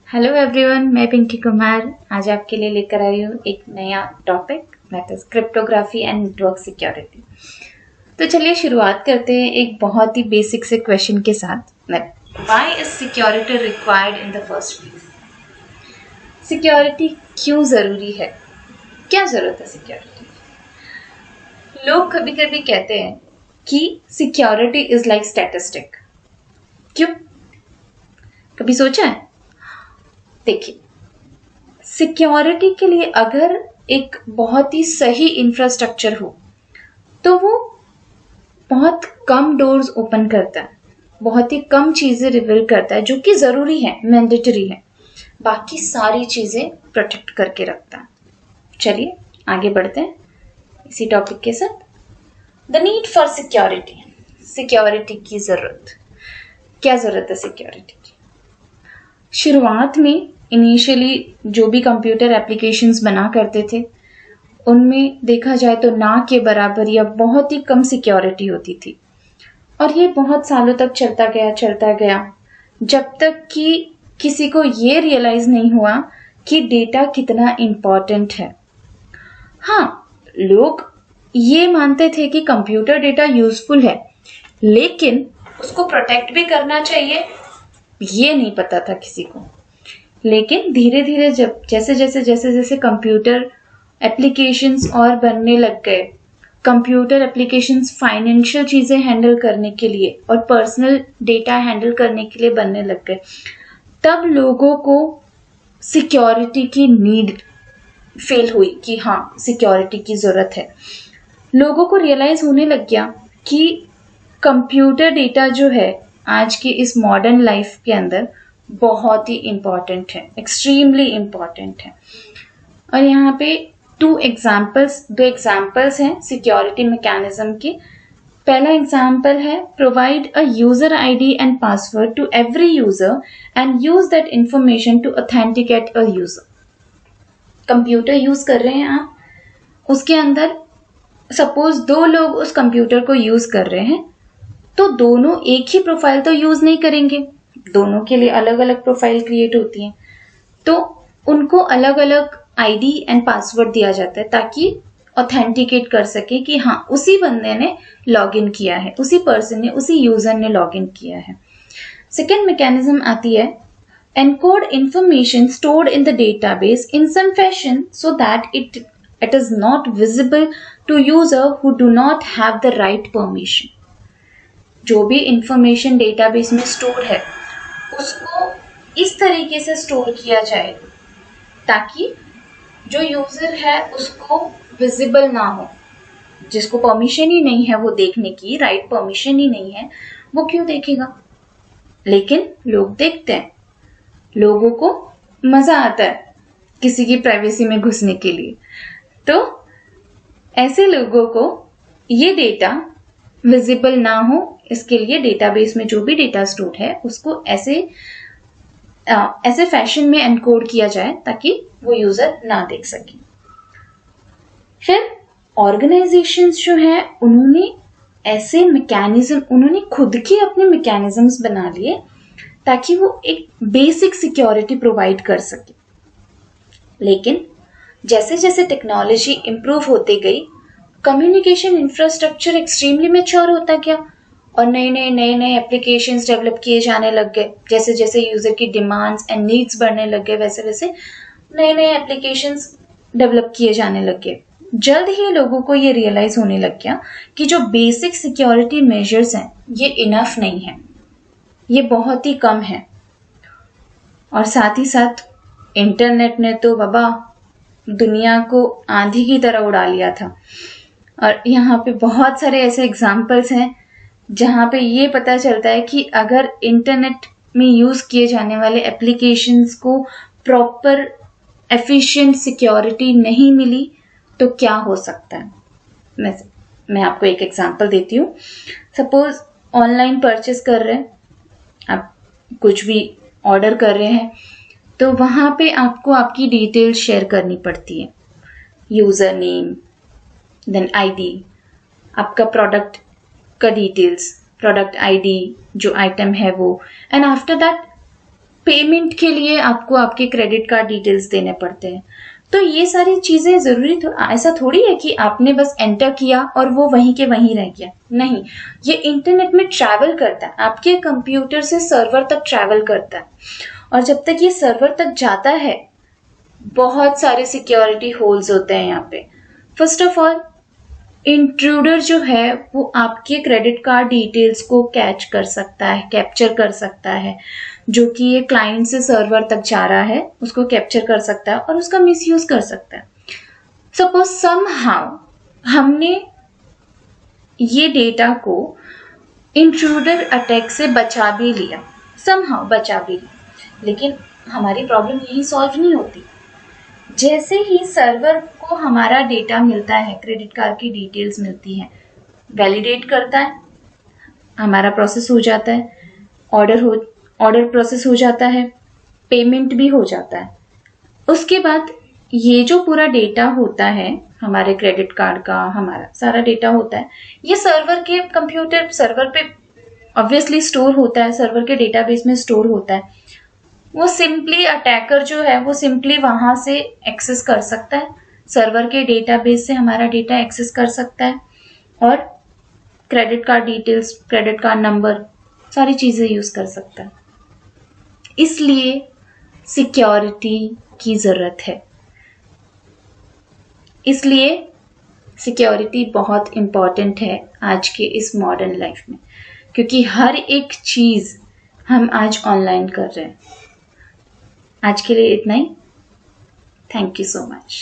Hello everyone, मैं पिंकी कुमार आज आपके लिए लेकर आई हूँ एक नया topic, that is cryptography and network security. तो चलिए शुरुआत करते हैं एक बहुत ही बेसिक से क्वेश्चन के साथ। Why is security required in the first place? Security क्यों जरूरी है? क्या जरूरत है सिक्योरिटी? लोग कभी कभी कहते हैं कि सिक्योरिटी इज लाइक स्टैटिस्टिक। क्यों? कभी सोचा है? देखिए, सिक्योरिटी के लिए अगर एक बहुत ही सही इंफ्रास्ट्रक्चर हो तो वो बहुत कम डोर्स ओपन करता है, बहुत ही कम चीजें रिवील करता है जो कि जरूरी है, मैंडेटरी है। बाकी सारी चीजें प्रोटेक्ट करके रखता है। चलिए आगे बढ़ते हैं इसी टॉपिक के साथ। The need for security. Security की जरूरत। क्या जरूरत है सिक्योरिटी की? शुरुआत में इनिशियली जो भी कंप्यूटर एप्लीकेशंस बना करते थे उनमें देखा जाए तो ना के बराबर या बहुत ही कम सिक्योरिटी होती थी, और ये बहुत सालों तक चलता गया जब तक कि किसी को ये रियलाइज नहीं हुआ कि डेटा कितना इम्पोर्टेंट है। हाँ, लोग ये मानते थे कि कंप्यूटर डेटा यूजफुल है, लेकिन उसको प्रोटेक्ट भी करना चाहिए ये नहीं पता था किसी को। लेकिन धीरे धीरे जब जैसे कंप्यूटर एप्लीकेशंस और बनने लग गए, कंप्यूटर एप्लीकेशंस फाइनेंशियल चीजें हैंडल करने के लिए और पर्सनल डेटा हैंडल करने के लिए बनने लग गए, तब लोगों को सिक्योरिटी की नीड फील हुई कि हाँ, सिक्योरिटी की जरूरत है। लोगों को रियलाइज होने लग गया कि कंप्यूटर डेटा जो है आज के इस मॉडर्न लाइफ के अंदर बहुत ही इंपॉर्टेंट है, एक्सट्रीमली इंपॉर्टेंट है। और यहाँ पे दो एग्जाम्पल्स हैं सिक्योरिटी मैकेनिज्म के। पहला एग्जाम्पल है provide a user ID and password to every user and use that information to authenticate a user. Computer use कर रहे हैं आप, उसके अंदर सपोज दो लोग उस कंप्यूटर को यूज कर रहे हैं, तो दोनों एक ही प्रोफाइल तो यूज नहीं करेंगे, दोनों के लिए अलग अलग प्रोफाइल क्रिएट होती है। तो उनको अलग अलग आईडी एंड पासवर्ड दिया जाता है ताकि ऑथेंटिकेट कर सके कि हाँ, उसी बंदे ने लॉग इन किया है, उसी पर्सन ने, उसी यूजर ने लॉग इन किया है। सेकेंड मैकेनिज्म आती है encode information stored in the database in some fashion so that it is not visible to user who do not have the right permission। जो भी इंफॉर्मेशन डेटाबेस में store है उसको इस तरीके से स्टोर किया जाए ताकि जो यूजर है उसको विजिबल ना हो, जिसको परमिशन ही नहीं है वो देखने की, राइट परमिशन ही नहीं है, वो क्यों देखेगा? लेकिन लोग देखते हैं, लोगों को मजा आता है किसी की प्राइवेसी में घुसने के लिए। तो ऐसे लोगों को ये डेटा विजिबल ना हो, इसके लिए डेटाबेस में जो भी डेटा स्टोर है उसको ऐसे फैशन में एनकोड किया जाए ताकि वो यूजर ना देख सके। फिर ऑर्गेनाइजेशंस जो है उन्होंने ऐसे मैकेनिज्म, उन्होंने खुद के अपने मैकेनिज्म्स बना लिए ताकि वो एक बेसिक सिक्योरिटी प्रोवाइड कर सके। लेकिन जैसे जैसे टेक्नोलॉजी इंप्रूव होती गई, कम्युनिकेशन इंफ्रास्ट्रक्चर एक्सट्रीमली मैच्योर होता गया और नए एप्लीकेशंस डेवलप किए जाने लग गए। जैसे जैसे यूजर की डिमांड्स एंड नीड्स बढ़ने लग गए, वैसे वैसे नए एप्लीकेशंस डेवलप किए जाने लग गए। जल्द ही लोगों को ये रियलाइज होने लग गया कि जो बेसिक सिक्योरिटी मेजर्स हैं ये इनफ नहीं है, ये बहुत ही कम है। और साथ ही साथ इंटरनेट ने तो बाबा दुनिया को आंधी की तरह उड़ा लिया था। और यहाँ पे बहुत सारे ऐसे एग्जाम्पल्स हैं जहाँ पे ये पता चलता है कि अगर इंटरनेट में यूज किए जाने वाले एप्लीकेशंस को प्रॉपर एफिशिएंट सिक्योरिटी नहीं मिली तो क्या हो सकता है। मैं आपको एक एग्जांपल देती हूँ। सपोज ऑनलाइन परचेस कर रहे हैं, आप कुछ भी ऑर्डर कर रहे हैं, तो वहां पे आपको आपकी डिटेल्स शेयर करनी पड़ती है, यूजर नेम, देन आईडी, आपका प्रोडक्ट का डिटेल्स, प्रोडक्ट आईडी, जो आइटम है वो, एंड आफ्टर दैट पेमेंट के लिए आपको आपके क्रेडिट कार्ड डिटेल्स देने पड़ते हैं। तो ये सारी चीजें जरूरी ऐसा थोड़ी है कि आपने बस एंटर किया और वो वहीं के वहीं रह गया। नहीं, ये इंटरनेट में ट्रैवल करता है, आपके कंप्यूटर से सर्वर तक ट्रैवल करता है। और जब तक ये सर्वर तक जाता है, बहुत सारे सिक्योरिटी होल्स होते हैं यहाँ पे। फर्स्ट ऑफ ऑल, इंट्रूडर जो है वो आपके क्रेडिट कार्ड डिटेल्स को कैच कर सकता है, कैप्चर कर सकता है। जो कि ये क्लाइंट से सर्वर तक जा रहा है उसको कैप्चर कर सकता है और उसका मिसयूज कर सकता है। सपोज समहाउ हमने ये डेटा को इंट्रूडर अटैक से बचा भी लिया, समहाउ बचा भी लिया, लेकिन हमारी प्रॉब्लम यही सॉल्व नहीं होती। जैसे ही सर्वर को हमारा डेटा मिलता है, क्रेडिट कार्ड की डिटेल्स मिलती हैं, वैलिडेट करता है, हमारा प्रोसेस हो जाता है, ऑर्डर प्रोसेस हो जाता है, पेमेंट भी हो जाता है। उसके बाद ये जो पूरा डेटा होता है हमारे क्रेडिट कार्ड का, हमारा सारा डेटा होता है, ये सर्वर के कंप्यूटर सर्वर पे ऑब्वियसली स्टोर होता है, सर्वर के डेटाबेस में स्टोर होता है। वो सिंपली अटैकर जो है वो सिंपली वहां से एक्सेस कर सकता है, सर्वर के डेटाबेस से हमारा डेटा एक्सेस कर सकता है और credit card details, credit card number, सारी चीजें यूज कर सकता है। इसलिए सिक्योरिटी की जरूरत है। इसलिए सिक्योरिटी बहुत इंपॉर्टेंट है आज के इस मॉडर्न लाइफ में, क्योंकि हर एक चीज हम आज ऑनलाइन कर रहे हैं। आज के लिए इतना ही। Thank you so much.